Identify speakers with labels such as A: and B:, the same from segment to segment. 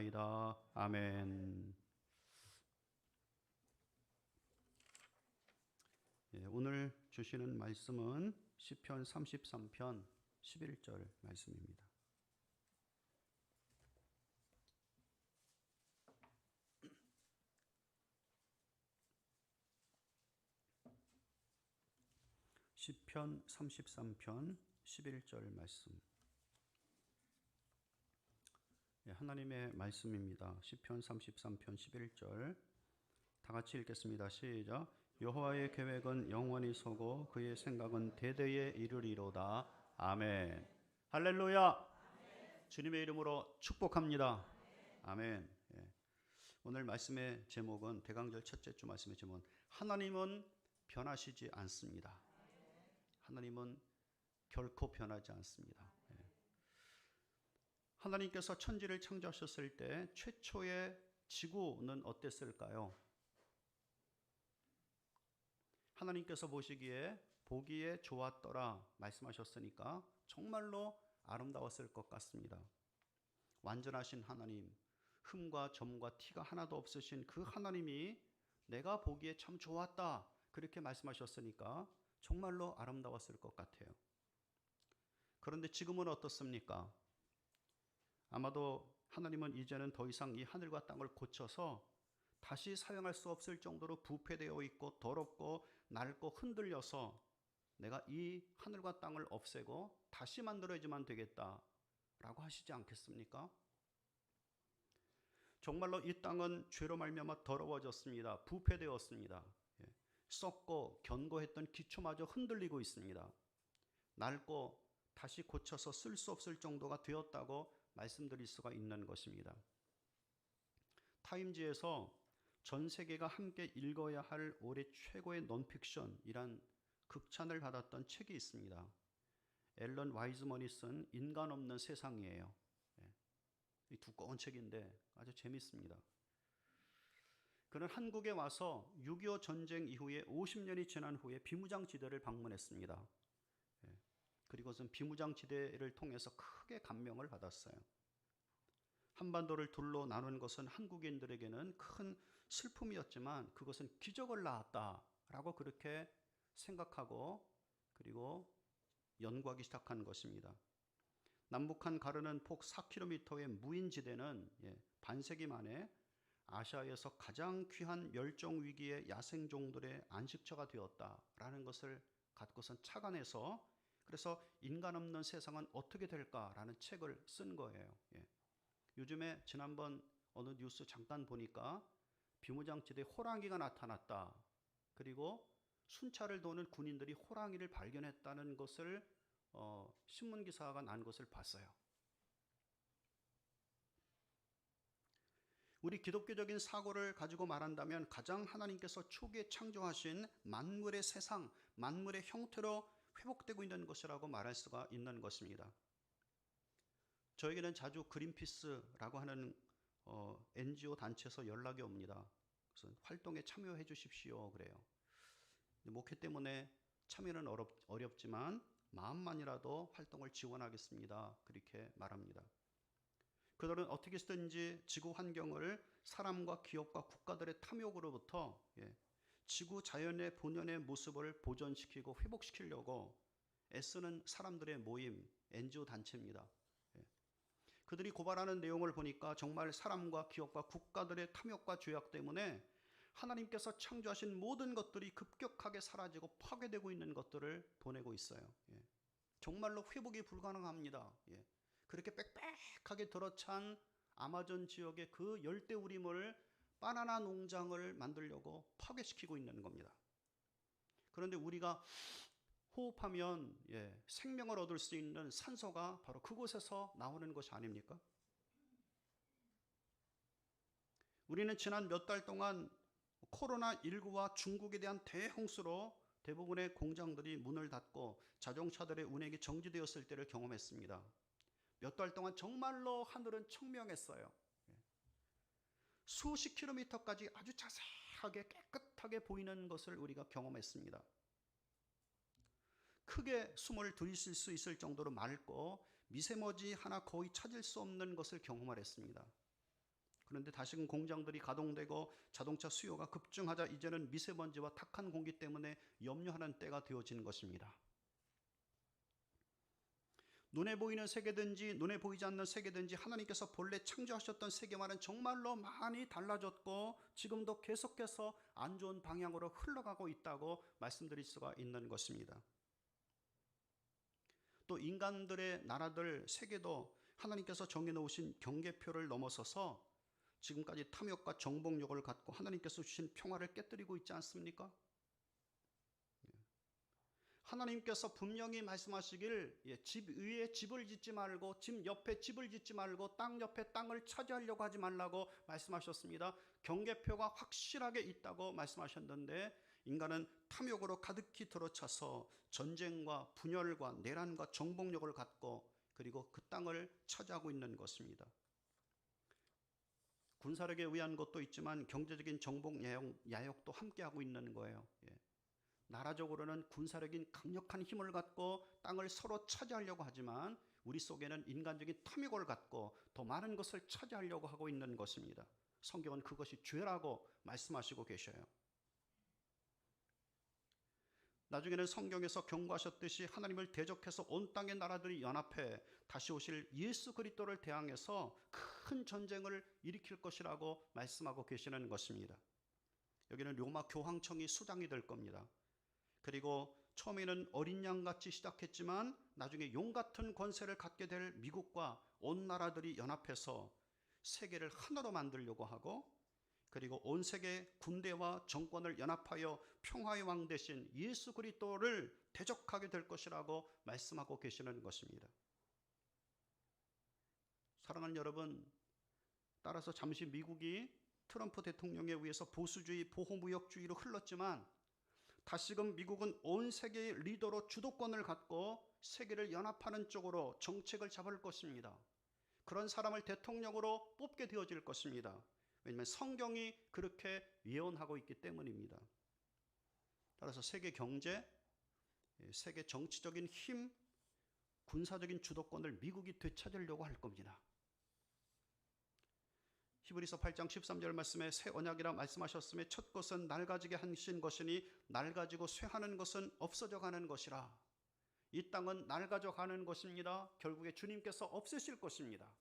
A: 기도하옵나이다. 아멘. 오늘 주시는 말씀은 시편 33편 11절 말씀입니다. 시편 33편 11절 말씀. 하나님의 말씀입니다. 시편 33편 11절 다 같이 읽겠습니다. 시작. 여호와의 계획은 영원히 서고 그의 생각은 대대에 이르리로다. 아멘. 할렐루야. 아멘. 주님의 이름으로 축복합니다. 아멘. 오늘 말씀의 제목은 대강절 첫째 주 말씀의 제목은 하나님은 변하시지 않습니다. 하나님은 결코 변하지 않습니다. 하나님께서 천지를 창조하셨을 때 최초의 지구는 어땠을까요? 하나님께서 보기에 좋았더라 말씀하셨으니까 정말로 아름다웠을 것 같습니다. 완전하신 하나님, 흠과 점과 티가 하나도 없으신 그 하나님이 내가 보기에 참 좋았다 그렇게 말씀하셨으니까 정말로 아름다웠을 것 같아요. 그런데 지금은 어떻습니까? 아마도 하나님은 이제는 더 이상 이 하늘과 땅을 고쳐서 다시 사용할 수 없을 정도로 부패되어 있고 더럽고 낡고 흔들려서 내가 이 하늘과 땅을 없애고 다시 만들어야지만 되겠다라고 하시지 않겠습니까? 정말로 이 땅은 죄로 말미암아 더러워졌습니다. 부패되었습니다. 썩고 견고했던 기초마저 흔들리고 있습니다. 낡고 다시 고쳐서 쓸 수 없을 정도가 되었다고 말씀드릴 수가 있는 것입니다. 타임지에서 전 세계가 함께 읽어야 할 올해 최고의 논픽션이란 극찬을 받았던 책이 있습니다. 앨런 와이즈먼이 쓴 인간 없는 세상이에요. 이 두꺼운 책인데 아주 재밌습니다. 그는 한국에 와서 6.25 전쟁 이후에 50년이 지난 후에 비무장지대를 방문했습니다. 그리고선 비무장지대를 통해서 크게 감명을 받았어요. 한반도를 둘로 나눈 것은 한국인들에게는 큰 슬픔이었지만 그것은 기적을 낳았다라고 그렇게 생각하고 그리고 연구하기 시작한 것입니다. 남북한 가르는 폭 4km의 무인지대는 반세기 만에 아시아에서 가장 귀한 멸종위기의 야생종들의 안식처가 되었다라는 것을 갖고선 착안해서 그래서 인간 없는 세상은 어떻게 될까라는 책을 쓴 거예요. 요즘에 지난번 어느 뉴스 잠깐 보니까 비무장지대에 호랑이가 나타났다. 그리고 순찰을 도는 군인들이 호랑이를 발견했다는 것을 신문기사가 난 것을 봤어요. 우리 기독교적인 사고를 가지고 말한다면 가장 하나님께서 초기에 창조하신 만물의 세상, 만물의 형태로 회복되고 있는 것이라고 말할 수가 있는 것입니다. 저에게는 자주 그린피스라고 하는 NGO 단체에서 연락이 옵니다. 그래서 활동에 참여해 주십시오 그래요. 목회 때문에 참여는 어렵지만 마음만이라도 활동을 지원하겠습니다 그렇게 말합니다. 그들은 어떻게 쓰든지 지구 환경을 사람과 기업과 국가들의 탐욕으로부터 지구 자연의 본연의 모습을 보존시키고 회복시키려고 애쓰는 사람들의 모임 NGO 단체입니다. 그들이 고발하는 내용을 보니까 정말 사람과 기업과 국가들의 탐욕과 죄악 때문에 하나님께서 창조하신 모든 것들이 급격하게 사라지고 파괴되고 있는 것들을 보내고 있어요. 정말로 회복이 불가능합니다. 그렇게 빽빽하게 들어찬 아마존 지역의 그 열대우림을 바나나 농장을 만들려고 파괴시키고 있는 겁니다. 그런데 우리가 호흡하면 생명을 얻을 수 있는 산소가 바로 그곳에서 나오는 것이 아닙니까? 우리는 지난 몇 달 동안 코로나19와 중국에 대한 대홍수로 대부분의 공장들이 문을 닫고 자동차들의 운행이 정지되었을 때를 경험했습니다. 몇 달 동안 정말로 하늘은 청명했어요. 수십 킬로미터까지 아주 자세하게 깨끗하게 보이는 것을 우리가 경험했습니다. 크게 숨을 들이쉴 수 있을 정도로 맑고 미세먼지 하나 거의 찾을 수 없는 것을 경험을 했습니다. 그런데 다시금 공장들이 가동되고 자동차 수요가 급증하자 이제는 미세먼지와 탁한 공기 때문에 염려하는 때가 되어진 것입니다. 눈에 보이는 세계든지 눈에 보이지 않는 세계든지 하나님께서 본래 창조하셨던 세계와는 정말로 많이 달라졌고 지금도 계속해서 안 좋은 방향으로 흘러가고 있다고 말씀드릴 수가 있는 것입니다. 또 인간들의 나라들 세계도 하나님께서 정해놓으신 경계표를 넘어서서 지금까지 탐욕과 정복욕을 갖고 하나님께서 주신 평화를 깨뜨리고 있지 않습니까? 하나님께서 분명히 말씀하시길 집 위에 집을 짓지 말고 집 옆에 집을 짓지 말고 땅 옆에 땅을 차지하려고 하지 말라고 말씀하셨습니다. 경계표가 확실하게 있다고 말씀하셨는데 인간은 탐욕으로 가득히 들어차서 전쟁과 분열과 내란과 정복력을 갖고 그리고 그 땅을 차지하고 있는 것입니다. 군사력에 의한 것도 있지만 경제적인 정복 야욕도 함께하고 있는 거예요. 나라적으로는 군사력인 강력한 힘을 갖고 땅을 서로 차지하려고 하지만 우리 속에는 인간적인 탐욕을 갖고 더 많은 것을 차지하려고 하고 있는 것입니다. 성경은 그것이 죄라고 말씀하시고 계셔요. 나중에는 성경에서 경고하셨듯이 하나님을 대적해서 온 땅의 나라들이 연합해 다시 오실 예수 그리스도를 대항해서 큰 전쟁을 일으킬 것이라고 말씀하고 계시는 것입니다. 여기는 로마 교황청이 수장이 될 겁니다. 그리고 처음에는 어린 양같이 시작했지만 나중에 용 같은 권세를 갖게 될 미국과 온 나라들이 연합해서 세계를 하나로 만들려고 하고 그리고 온 세계 군대와 정권을 연합하여 평화의 왕 대신 예수 그리스도를 대적하게 될 것이라고 말씀하고 계시는 것입니다. 사랑하는 여러분, 따라서 잠시 미국이 트럼프 대통령에 의해서 보수주의, 보호무역주의로 흘렀지만 다시금 미국은 온 세계의 리더로 주도권을 갖고 세계를 연합하는 쪽으로 정책을 잡을 것입니다. 그런 사람을 대통령으로 뽑게 되어질 것입니다. 왜냐하면 성경이 그렇게 예언하고 있기 때문입니다. 따라서 세계 경제, 세계 정치적인 힘, 군사적인 주도권을 미국이 되찾으려고 할 겁니다. 히브리서 8장 13절 말씀에 새 언약이라 말씀하셨음에 첫 것은 낡아지게 하신 것이니 낡아지고 쇠하는 것은 없어져 가는 것이라. 이 땅은 낡아져 가는 것입니다. 결국에 주님께서 없애실 것입니다.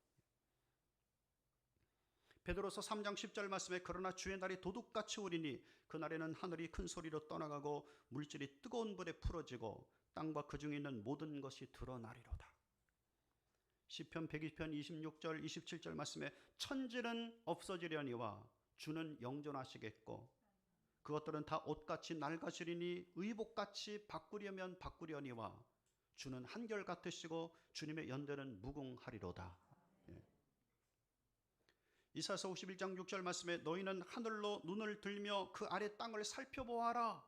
A: 베드로서 3장 10절 말씀에 그러나 주의 날이 도둑같이 오리니 그날에는 하늘이 큰 소리로 떠나가고 물질이 뜨거운 불에 풀어지고 땅과 그 중에 있는 모든 것이 드러나리로다. 시편 120편 26절 27절 말씀에 천지는 없어지려니와 주는 영존하시겠고 그것들은 다 옷같이 낡아지리니 의복같이 바꾸려면 바꾸려니와 주는 한결같으시고 주님의 연대는 무궁하리로다. 이사야서 51장 6절 말씀에 너희는 하늘로 눈을 들며 그 아래 땅을 살펴보아라.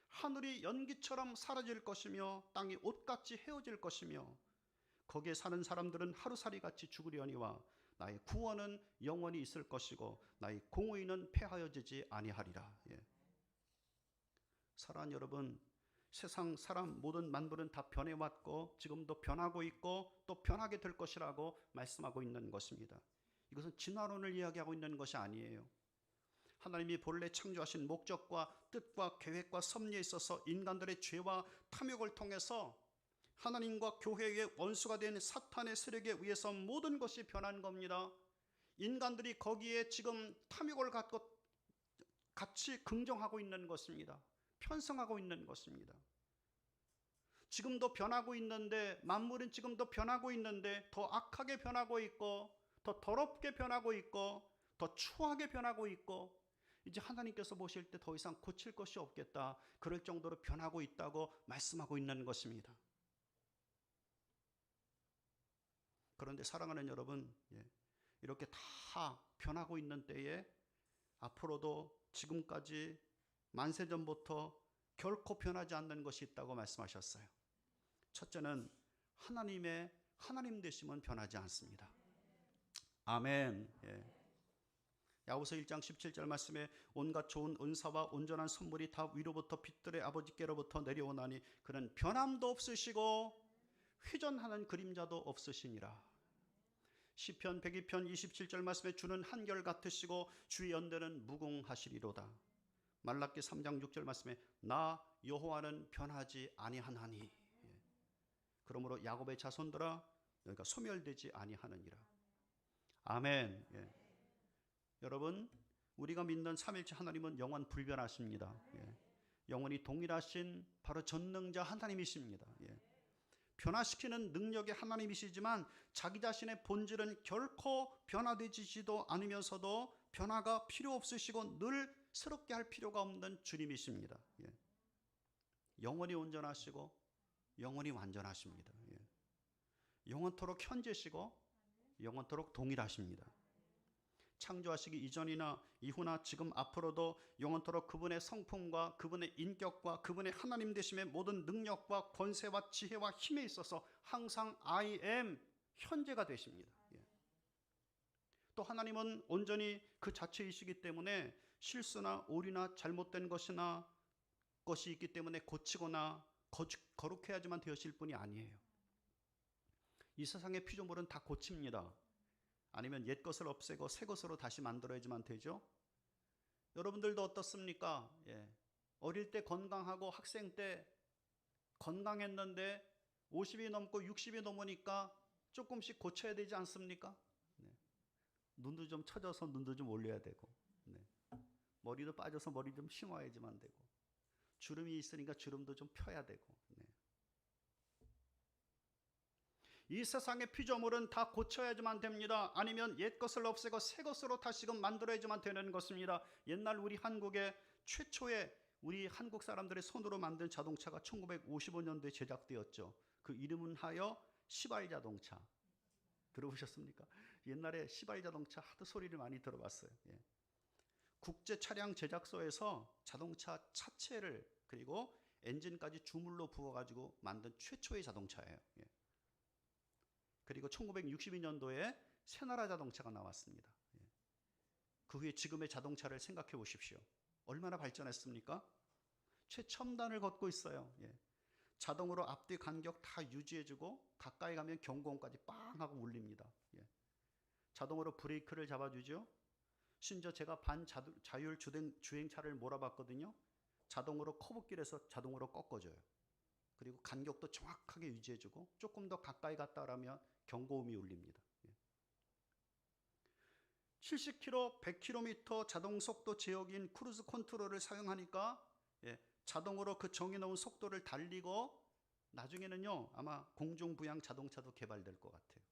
A: 하늘이 연기처럼 사라질 것이며 땅이 옷같이 헤어질 것이며 거기에 사는 사람들은 하루살이같이 죽으려니와 나의 구원은 영원히 있을 것이고 나의 공의는 패하여지지 아니하리라. 사랑하는 여러분, 세상 사람 모든 만물은 다 변해왔고 지금도 변하고 있고 또 변하게 될 것이라고 말씀하고 있는 것입니다. 이것은 진화론을 이야기하고 있는 것이 아니에요. 하나님이 본래 창조하신 목적과 뜻과 계획과 섭리에 있어서 인간들의 죄와 탐욕을 통해서 하나님과 교회의 원수가 된 사탄의 세력에 의해서 모든 것이 변한 겁니다. 인간들이 거기에 지금 탐욕을 갖고 같이 긍정하고 있는 것입니다. 편성하고 있는 것입니다. 지금도 변하고 있는데 만물은 지금도 변하고 있는데 더 악하게 변하고 있고 더 더럽게 변하고 있고 더 추하게 변하고 있고 이제 하나님께서 보실 때 더 이상 고칠 것이 없겠다. 그럴 정도로 변하고 있다고 말씀하고 있는 것입니다. 그런데 사랑하는 여러분, 이렇게 다 변하고 있는 때에 앞으로도 지금까지 만세전부터 결코 변하지 않는 것이 있다고 말씀하셨어요. 첫째는 하나님 되심은 변하지 않습니다. 아멘. 야고보서 1장 17절 말씀에 온갖 좋은 은사와 온전한 선물이 다 위로부터 빛들의 아버지께로부터 내려오나니 그는 변함도 없으시고 회전하는 그림자도 없으시니라. 시편 102편 27절 말씀에 주는 한결 같으시고 주의 연대는 무궁하시리로다. 말라기 3장 6절 말씀에 나 여호와는 변하지 아니하나니. 그러므로 야곱의 자손들아 너희가 소멸되지 아니하느니라. 아멘. 여러분, 우리가 믿는 삼일체 하나님은 영원 불변하십니다. 영원히 동일하신 바로 전능자 하나님이십니다. 변화시키는 능력의 하나님이시지만 자기 자신의 본질은 결코 변화되지도 않으면서도 변화가 필요 없으시고 늘 새롭게 할 필요가 없는 주님이십니다. 영원히 온전하시고 영원히 완전하십니다. 영원토록 현재시고 영원토록 동일하십니다. 창조하시기 이전이나 이후나 지금 앞으로도 영원토록 그분의 성품과 그분의 인격과 그분의 하나님 되심의 모든 능력과 권세와 지혜와 힘에 있어서 항상 I am 현재가 되십니다. 또 하나님은 온전히 그 자체이시기 때문에 실수나 오류나 잘못된 것이 있기 때문에 고치거나 거룩해야지만 되어질 뿐이 아니에요. 이 세상의 피조물은 다 고칩니다. 아니면 옛 것을 없애고 새 것으로 다시 만들어야지만 되죠. 여러분들도 어떻습니까? 어릴 때 건강하고 학생 때 건강했는데 50이 넘고 60이 넘으니까 조금씩 고쳐야 되지 않습니까? 눈도 좀 처져서 눈도 좀 올려야 되고, 머리도 빠져서 머리 좀 심어야지만 되고, 주름이 있으니까 주름도 좀 펴야 되고. 이 세상의 피조물은 다 고쳐야지만 됩니다. 아니면 옛 것을 없애고 새 것으로 다시금 만들어야지만 되는 것입니다. 옛날 우리 한국의 최초의 우리 한국 사람들의 손으로 만든 자동차가 1955년도에 제작되었죠. 그 이름은 하여 시발 자동차. 들어보셨습니까? 옛날에 시발 자동차 하도 소리를 많이 들어봤어요. 국제 차량 제작소에서 자동차 차체를 그리고 엔진까지 주물로 부어가지고 만든 최초의 자동차예요. 그리고 1962년도에 새나라 자동차가 나왔습니다. 그 후에 지금의 자동차를 생각해 보십시오. 얼마나 발전했습니까? 최첨단을 걷고 있어요. 자동으로 앞뒤 간격 다 유지해주고 가까이 가면 경고음까지 빵 하고 울립니다. 자동으로 브레이크를 잡아주죠. 심지어 제가 반자율 주행차를 몰아봤거든요. 자동으로 커브길에서 자동으로 꺾어줘요. 그리고 간격도 정확하게 유지해주고 조금 더 가까이 갔다 라면 경고음이 울립니다. 70km, 100km 자동속도 제어기인 크루즈 컨트롤을 사용하니까 자동으로 그 정해놓은 속도를 달리고 나중에는요 아마 공중부양 자동차도 개발될 것 같아요.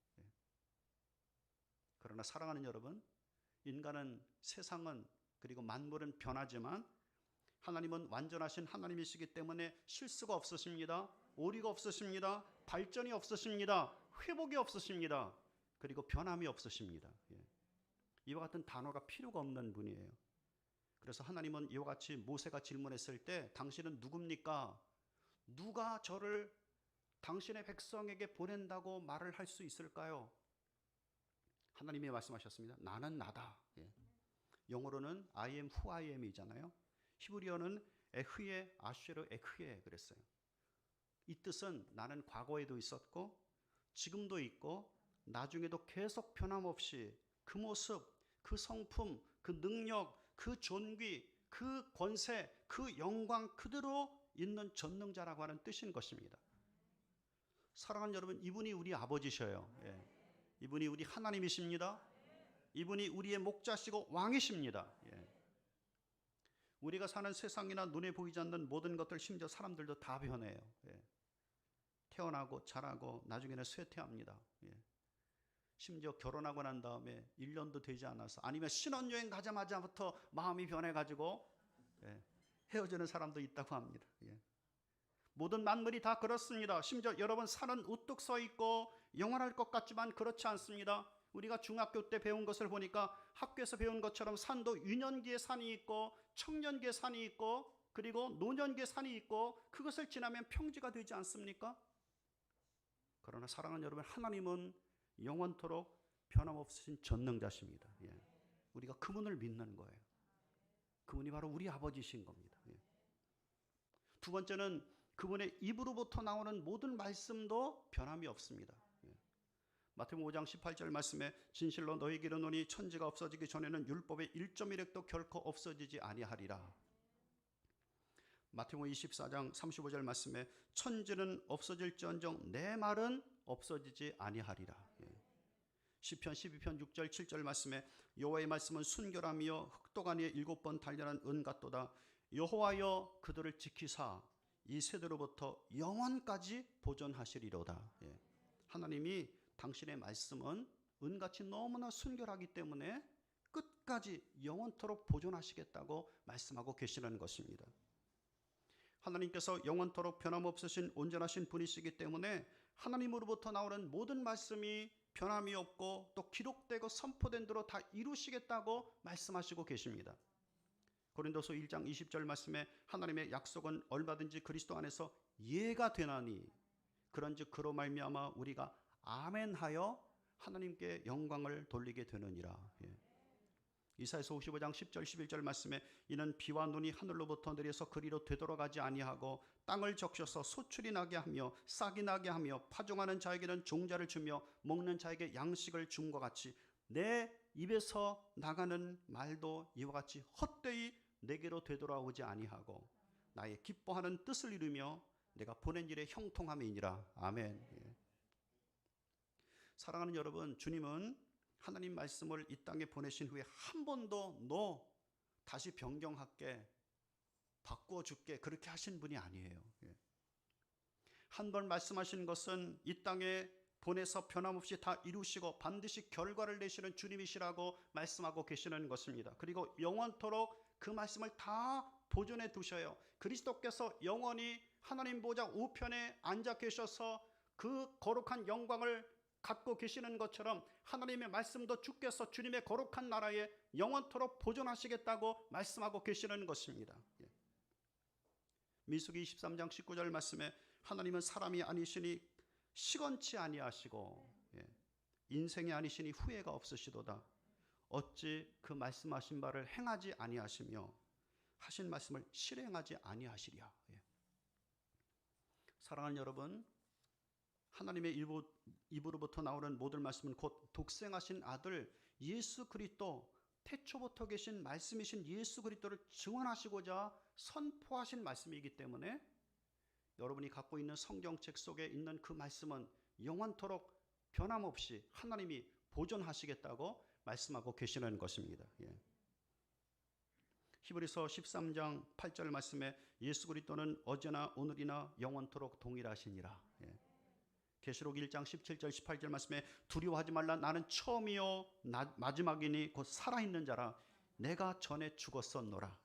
A: 그러나 사랑하는 여러분, 인간은, 세상은, 그리고 만물은 변하지만 하나님은 완전하신 하나님이시기 때문에 실수가 없으십니다. 오류가 없으십니다. 발전이 없으십니다. 회복이 없으십니다. 그리고 변함이 없으십니다. 이와 같은 단어가 필요가 없는 분이에요. 그래서 하나님은 이와 같이 모세가 질문했을 때 당신은 누굽니까? 누가 저를 당신의 백성에게 보낸다고 말을 할 수 있을까요? 하나님이 말씀하셨습니다. 나는 나다. 영어로는 I am who I am이잖아요. 히브리어는 에흐예 아쉐르 에흐예 그랬어요. 이 뜻은 나는 과거에도 있었고 지금도 있고 나중에도 계속 변함없이 그 모습, 그 성품, 그 능력, 그 존귀, 그 권세, 그 영광 그대로 있는 전능자라고 하는 뜻인 것입니다. 사랑하는 여러분, 이분이 우리 아버지셔요. 이분이 우리 하나님이십니다. 이분이 우리의 목자시고 왕이십니다. 우리가 사는 세상이나 눈에 보이지 않는 모든 것들, 심지어 사람들도 다 변해요. 태어나고 자라고 나중에는 쇠퇴합니다. 심지어 결혼하고 난 다음에 1년도 되지 않아서 아니면 신혼여행 가자마자부터 마음이 변해가지고 헤어지는 사람도 있다고 합니다. 모든 만물이 다 그렇습니다. 심지어 여러분 산은 우뚝 서 있고 영원할 것 같지만 그렇지 않습니다. 우리가 중학교 때 배운 것을 보니까 학교에서 배운 것처럼 산도 유년기의 산이 있고 청년기의 산이 있고 그리고 노년기의 산이 있고 그것을 지나면 평지가 되지 않습니까? 그러나 사랑하는 여러분, 하나님은 영원토록 변함없으신 전능자십니다. 우리가 그분을 믿는 거예요. 그분이 바로 우리 아버지신 겁니다. 두 번째는 그분의 입으로부터 나오는 모든 말씀도 변함이 없습니다. 마태복음 5장 18절 말씀에 진실로 너희에게 이르노니 천지가 없어지기 전에는 율법의 1.1획도 결코 없어지지 아니하리라. 마태복음 24장 35절 말씀에 천지는 없어질지언정 내 말은 없어지지 아니하리라. 시편 12편 6절 7절 말씀에 여호와의 말씀은 순결함이요 흑독 안에 7번 단련한 은 같도다. 여호와여 그들을 지키사 이 세대로부터 영원까지 보존하시리로다. 하나님이 당신의 말씀은 은같이 너무나 순결하기 때문에 끝까지 영원토록 보존하시겠다고 말씀하고 계시는 것입니다. 하나님께서 영원토록 변함없으신 온전하신 분이시기 때문에 하나님으로부터 나오는 모든 말씀이 변함이 없고 또 기록되고 선포된 대로 다 이루시겠다고 말씀하시고 계십니다. 고린도서 1장 20절 말씀에 하나님의 약속은 얼마든지 그리스도 안에서 예가 되나니 그런즉 그로 말미암아 우리가 아멘하여 하나님께 영광을 돌리게 되느니라. 이사야서 55장 10절 11절 말씀에 이는 비와 눈이 하늘로부터 내려서 그리로 되돌아가지 아니하고 땅을 적셔서 소출이 나게 하며 싹이 나게 하며 파종하는 자에게는 종자를 주며 먹는 자에게 양식을 줌과 같이 내 입에서 나가는 말도 이와 같이 헛되이 내게로 되돌아오지 아니하고 나의 기뻐하는 뜻을 이루며 내가 보낸 일에 형통함이니라. 아멘. 사랑하는 여러분, 주님은 하나님 말씀을 이 땅에 보내신 후에 한 번도 너 다시 변경할게, 바꿔줄게 그렇게 하신 분이 아니에요. 한 번 말씀하신 것은 이 땅에 보내서 변함없이 다 이루시고 반드시 결과를 내시는 주님이시라고 말씀하고 계시는 것입니다. 그리고 영원토록 그 말씀을 다 보존해 두셔요. 그리스도께서 영원히 하나님 보좌 우편에 앉아 계셔서 그 거룩한 영광을 갖고 계시는 것처럼 하나님의 말씀도 주께서 주님의 거룩한 나라에 영원토록 보존하시겠다고 말씀하고 계시는 것입니다. 민수기 23장 19절 말씀에 하나님은 사람이 아니시니 시건치 아니하시고 인생이 아니시니 후회가 없으시도다. 어찌 그 말씀하신 바를 행하지 아니하시며 하신 말씀을 실행하지 아니하시랴. 사랑하는 여러분, 하나님의 입으로부터 나오는 모든 말씀은 곧 독생하신 아들 예수 그리스도, 태초부터 계신 말씀이신 예수 그리스도를 증언하시고자 선포하신 말씀이기 때문에 여러분이 갖고 있는 성경책 속에 있는 그 말씀은 영원토록 변함없이 하나님이 보존하시겠다고 말씀하고 계시는 것입니다. 히브리서 13장 8절 말씀에 예수 그리스도는 어제나 오늘이나 영원토록 동일하시니라. 계시록 1장 17절 18절 말씀에 두려워하지 말라. 나는 처음이요 마지막이니 곧 살아있는 자라. 내가 전에 죽었었노라.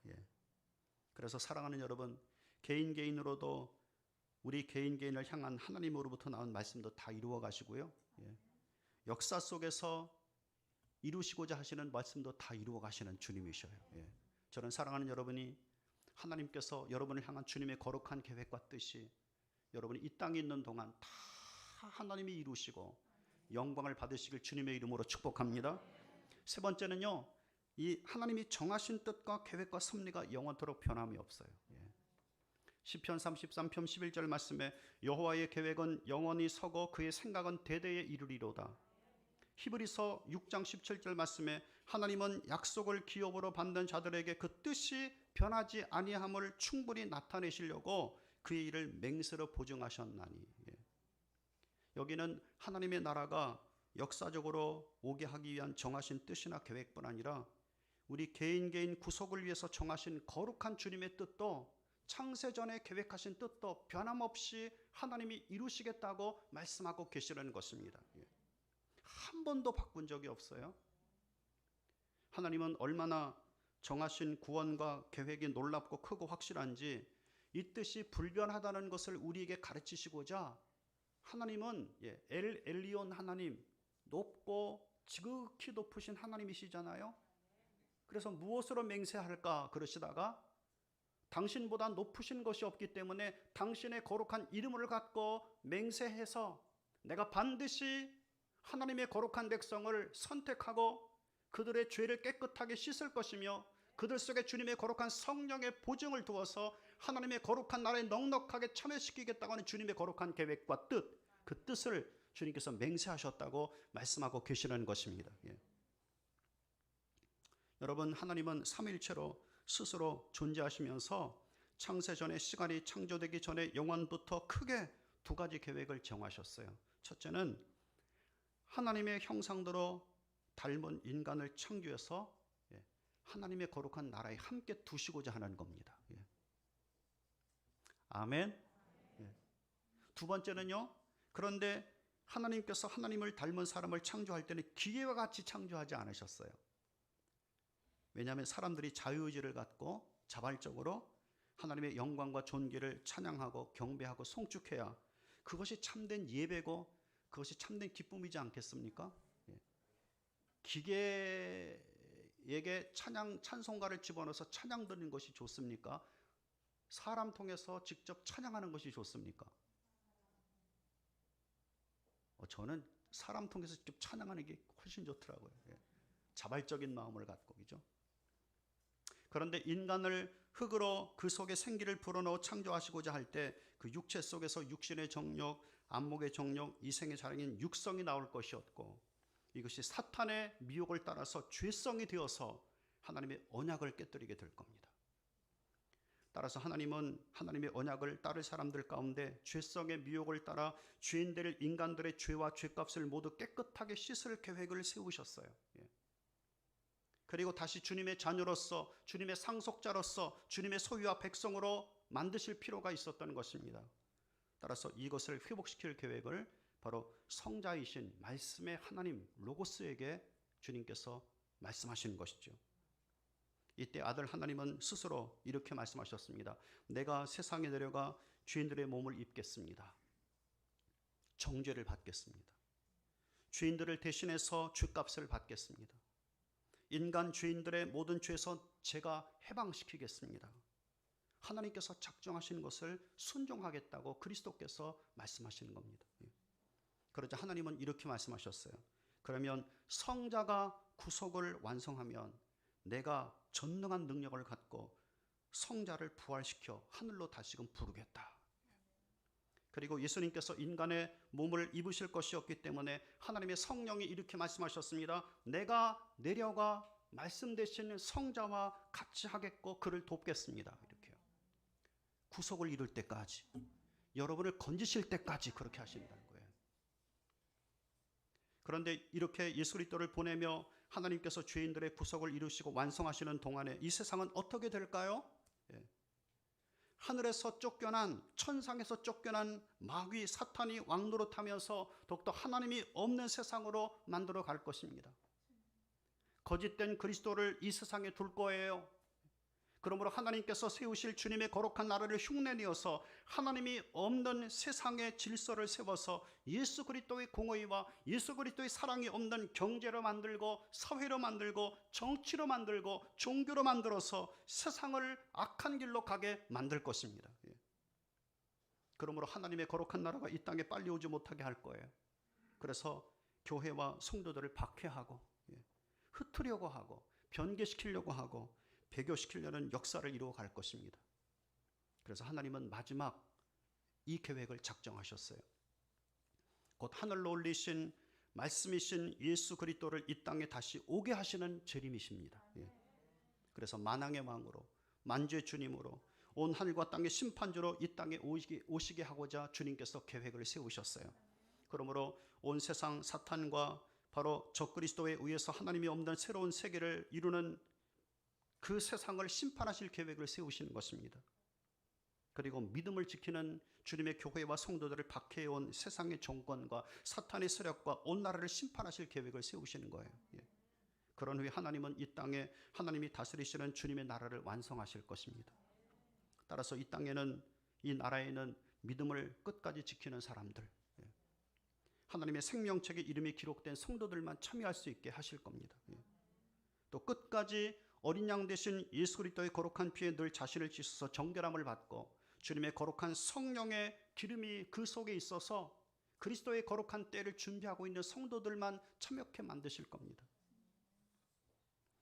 A: 그래서 사랑하는 여러분, 개인으로도 우리 개인을 향한 하나님으로부터 나온 말씀도 다 이루어 가시고요. 역사 속에서 이루시고자 하시는 말씀도 다 이루어 가시는 주님이셔요. 저는 사랑하는 여러분이 하나님께서 여러분을 향한 주님의 거룩한 계획과 뜻이 여러분이 이 땅에 있는 동안 다 하나님이 이루시고 영광을 받으시길 주님의 이름으로 축복합니다. 세 번째는요, 이 하나님이 정하신 뜻과 계획과 섭리가 영원토록 변함이 없어요. 시편 33편 11절 말씀에 여호와의 계획은 영원히 서고 그의 생각은 대대에 이르리로다. 히브리서 6장 17절 말씀에 하나님은 약속을 기업으로 받는 자들에게 그 뜻이 변하지 아니함을 충분히 나타내시려고 그의 일을 맹세로 보증하셨나니. 여기는 하나님의 나라가 역사적으로 오게 하기 위한 정하신 뜻이나 계획뿐 아니라 우리 개인 구속을 위해서 정하신 거룩한 주님의 뜻도 창세전에 계획하신 뜻도 변함없이 하나님이 이루시겠다고 말씀하고 계시는 것입니다. 한 번도 바꾼 적이 없어요. 하나님은 얼마나 정하신 구원과 계획이 놀랍고 크고 확실한지 이 뜻이 불변하다는 것을 우리에게 가르치시고자 하나님은 엘 엘리온 하나님, 높고 지극히 높으신 하나님이시잖아요. 그래서 무엇으로 맹세할까 그러시다가 당신보다 높으신 것이 없기 때문에 당신의 거룩한 이름을 갖고 맹세해서 내가 반드시 하나님의 거룩한 백성을 선택하고 그들의 죄를 깨끗하게 씻을 것이며 그들 속에 주님의 거룩한 성령의 보증을 두어서 하나님의 거룩한 나라에 넉넉하게 참여시키겠다고 하는 주님의 거룩한 계획과 뜻, 그 뜻을 주님께서 맹세하셨다고 말씀하고 계시는 것입니다. 예. 여러분, 하나님은 삼위일체로 스스로 존재하시면서 창세전에, 시간이 창조되기 전에 영원부터 크게 두 가지 계획을 정하셨어요. 첫째는 하나님의 형상대로 닮은 인간을 창조해서 하나님의 거룩한 나라에 함께 두시고자 하는 겁니다. 아멘. 두 번째는요, 그런데 하나님께서 하나님을 닮은 사람을 창조할 때는 기계와 같이 창조하지 않으셨어요. 왜냐하면 사람들이 자유의지를 갖고 자발적으로 하나님의 영광과 존귀를 찬양하고 경배하고 송축해야 그것이 참된 예배고 그것이 참된 기쁨이지 않겠습니까? 기계에게 찬송가를 집어넣어서 찬양 드리는 것이 좋습니까? 사람 통해서 직접 찬양하는 것이 좋습니까? 저는 사람 통해서 직접 찬양하는 게 훨씬 좋더라고요. 자발적인 마음을 갖고, 그죠? 그런데 인간을 흙으로 그 속에 생기를 불어넣어 창조하시고자 할 때 그 육체 속에서 육신의 정욕, 안목의 정욕, 이생의 자랑인 육성이 나올 것이었고, 이것이 사탄의 미혹을 따라서 죄성이 되어서 하나님의 언약을 깨뜨리게 될 겁니다. 따라서 하나님은 하나님의 언약을 따를 사람들 가운데 죄성의 미혹을 따라 죄인들, 인간들의 죄와 죄값을 모두 깨끗하게 씻을 계획을 세우셨어요. 그리고 다시 주님의 자녀로서, 주님의 상속자로서, 주님의 소유와 백성으로 만드실 필요가 있었던 것입니다. 따라서 이것을 회복시킬 계획을 바로 성자이신 말씀의 하나님 로고스에게 주님께서 말씀하시는 것이죠. 이때 아들 하나님은 스스로 이렇게 말씀하셨습니다. 내가 세상에 내려가 죄인들의 몸을 입겠습니다. 정죄를 받겠습니다. 죄인들을 대신해서 죄값을 받겠습니다. 인간 죄인들의 모든 죄에서 제가 해방시키겠습니다. 하나님께서 작정하신 것을 순종하겠다고 그리스도께서 말씀하시는 겁니다. 그러자 하나님은 이렇게 말씀하셨어요. 그러면 성자가 구속을 완성하면 내가 전능한 능력을 갖고 성자를 부활시켜 하늘로 다시금 부르겠다. 그리고 예수님께서 인간의 몸을 입으실 것이었기 때문에 하나님의 성령이 이렇게 말씀하셨습니다. 내가 내려가 말씀 대신 성자와 같이 하겠고 그를 돕겠습니다. 이렇게요. 구속을 이룰 때까지, 여러분을 건지실 때까지 그렇게 하신다는 거예요. 그런데 이렇게 예수 그리스도를 보내며 하나님께서 죄인들의 구속을 이루시고 완성하시는 동안에 이 세상은 어떻게 될까요? 하늘에서 쫓겨난, 천상에서 쫓겨난 마귀 사탄이 왕노릇하면서 더욱더 하나님이 없는 세상으로 만들어 갈 것입니다. 거짓된 그리스도를 이 세상에 둘 거예요. 그러므로 하나님께서 세우실 주님의 거룩한 나라를 흉내내어서 하나님이 없는 세상의 질서를 세워서 예수 그리스도의 공의와 예수 그리스도의 사랑이 없는 경제로 만들고 사회로 만들고 정치로 만들고 종교로 만들어서 세상을 악한 길로 가게 만들 것입니다. 그러므로 하나님의 거룩한 나라가 이 땅에 빨리 오지 못하게 할 거예요. 그래서 교회와 성도들을 박해하고 흩으려고 하고 변개시키려고 하고 배교시키려는 역사를 이루어 갈 것입니다. 그래서 하나님은 마지막 이 계획을 작정하셨어요. 곧 하늘로 올리신 말씀이신 예수 그리스도를 이 땅에 다시 오게 하시는 재림이십니다. 그래서 만왕의 왕으로, 만주의 주님으로, 온 하늘과 땅의 심판주로 이 땅에 오시게 하고자 주님께서 계획을 세우셨어요. 그러므로 온 세상 사탄과 바로 적그리스도에 의해서 하나님이 없는 새로운 세계를 이루는 그 세상을 심판하실 계획을 세우시는 것입니다. 그리고 믿음을 지키는 주님의 교회와 성도들을 박해해온 세상의 정권과 사탄의 세력과 온 나라를 심판하실 계획을 세우시는 거예요. 그런 후에 하나님은 이 땅에 하나님이 다스리시는 주님의 나라를 완성하실 것입니다. 따라서 이 땅에는, 이 나라에는 믿음을 끝까지 지키는 사람들, 하나님의 생명책에 이름이 기록된 성도들만 참여할 수 있게 하실 겁니다. 또 끝까지 어린 양 되신 예수 그리스도의 거룩한 피에 늘 자신을 찢어서 정결함을 받고 주님의 거룩한 성령의 기름이 그 속에 있어서 그리스도의 거룩한 때를 준비하고 있는 성도들만 참여케 만드실 겁니다.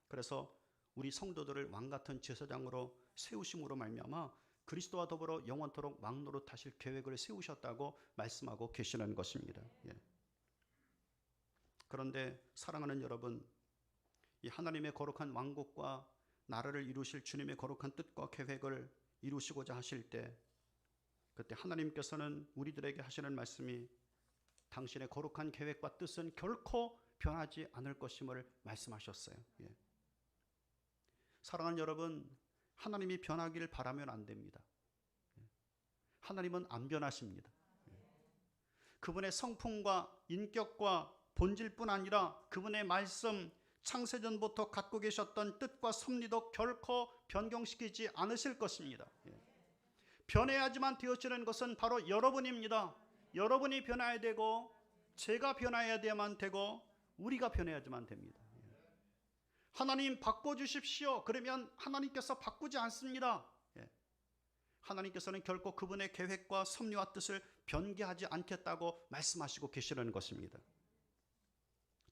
A: 그래서 우리 성도들을 왕같은 제사장으로 세우심으로 말미암아 그리스도와 더불어 영원토록 왕노릇하실 계획을 세우셨다고 말씀하고 계시는 것입니다. 그런데 사랑하는 여러분, 이 하나님의 거룩한 왕국과 나라를 이루실 주님의 거룩한 뜻과 계획을 이루시고자 하실 때, 그때 하나님께서는 우리들에게 하시는 말씀이 당신의 거룩한 계획과 뜻은 결코 변하지 않을 것임을 말씀하셨어요. 예. 사랑하는 여러분, 하나님이 변하기를 바라면 안 됩니다. 하나님은 안 변하십니다. 그분의 성품과 인격과 본질뿐 아니라 그분의 말씀, 창세전부터 갖고 계셨던 뜻과 섭리도 결코 변경시키지 않으실 것입니다. 변해야지만 되어지는 것은 바로 여러분입니다. 여러분이 변해야 되고, 제가 변해야만 되고, 우리가 변해야지만 됩니다. 하나님 바꿔주십시오. 그러면 하나님께서 바꾸지 않습니다. 하나님께서는 결코 그분의 계획과 섭리와 뜻을 변개하지 않겠다고 말씀하시고 계시는 것입니다.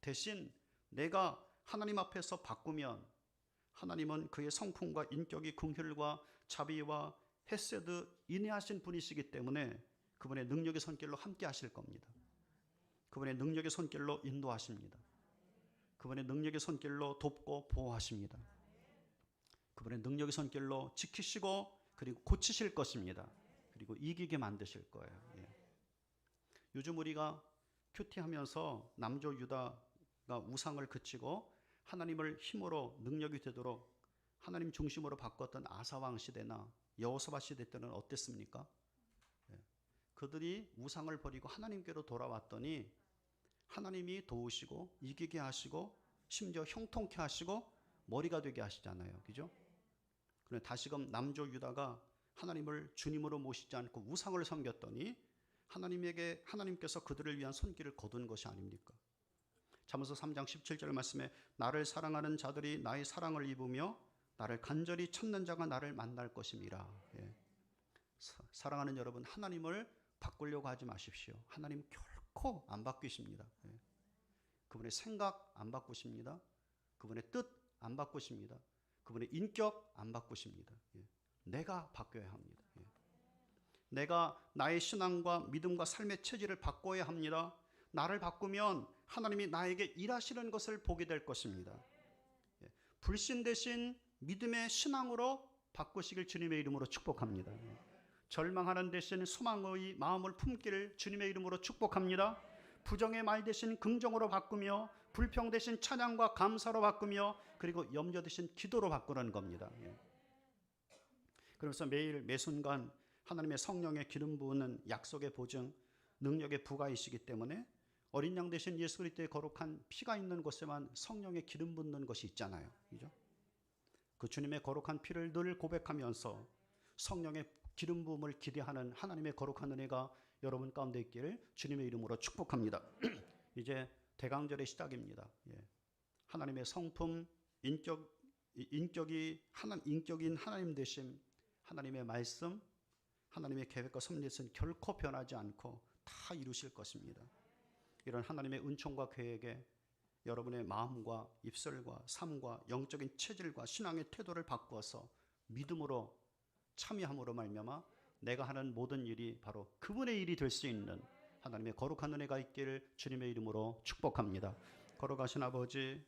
A: 대신 내가 하나님 앞에서 바꾸면 하나님은 그의 성품과 인격이 긍휼과 자비와 헤세드 인내하신 분이시기 때문에 그분의 능력의 손길로 함께 하실 겁니다. 그분의 능력의 손길로 인도하십니다. 그분의 능력의 손길로 돕고 보호하십니다. 그분의 능력의 손길로 지키시고 그리고 고치실 것입니다. 그리고 이기게 만드실 거예요. 예. 요즘 우리가 큐티하면서 남조 유다가 우상을 그치고 하나님을 힘으로 능력이 되도록 하나님 중심으로 바꿨던 아사왕 시대나 여호사밧 시대 때는 어땠습니까? 예. 그들이 우상을 버리고 하나님께로 돌아왔더니 하나님이 도우시고 이기게 하시고 심지어 형통케 하시고 머리가 되게 하시잖아요. 그죠? 그런데 다시금 남조 유다가 하나님을 주님으로 모시지 않고 우상을 섬겼더니 하나님께서 그들을 위한 손길을 거둔 것이 아닙니까? 잠언서 3장 17절 말씀에 나를 사랑하는 자들이 나의 사랑을 입으며 나를 간절히 찾는 자가 나를 만날 것임이라. 예. 사랑하는 여러분, 하나님을 바꾸려고 하지 마십시오. 하나님 결코 안 바뀌십니다. 예. 그분의 생각 안 바꾸십니다. 그분의 뜻 안 바꾸십니다. 그분의 인격 안 바꾸십니다. 예. 내가 바뀌어야 합니다. 예. 내가 나의 신앙과 믿음과 삶의 체질을 바꿔야 합니다. 나를 바꾸면 하나님이 나에게 일하시는 것을 보게 될 것입니다. 예. 불신 대신 믿음의 신앙으로 바꾸시길 주님의 이름으로 축복합니다. 예. 절망하는 대신 소망의 마음을 품기를 주님의 이름으로 축복합니다. 부정의 말 대신 긍정으로 바꾸며 불평 대신 찬양과 감사로 바꾸며 그리고 염려 대신 기도로 바꾸는 겁니다. 예. 그래서 매일 매순간 하나님의 성령의 기름 부으는 약속의 보증, 능력의 부가이시기 때문에 어린 양 대신 예수 그리스도의 거룩한 피가 있는 곳에만 성령의 기름 붓는 것이 있잖아요. 그죠? 그 주님의 거룩한 피를 늘 고백하면서 성령의 기름 부음을 기대하는 하나님의 거룩한 은혜가 여러분 가운데 있기를 주님의 이름으로 축복합니다. 이제 대강절의 시작입니다. 예. 하나님의 성품, 인격인 하나님 되심, 하나님의 말씀, 하나님의 계획과 섭리는 결코 변하지 않고 다 이루실 것입니다. 이런 하나님의 은총과 계획에 여러분의 마음과 입술과 삶과 영적인 체질과 신앙의 태도를 바꾸어서 믿음으로 참여함으로 말미암아 내가 하는 모든 일이 바로 그분의 일이 될 수 있는 하나님의 거룩한 은혜가 있기를 주님의 이름으로 축복합니다. 거룩하신 아버지,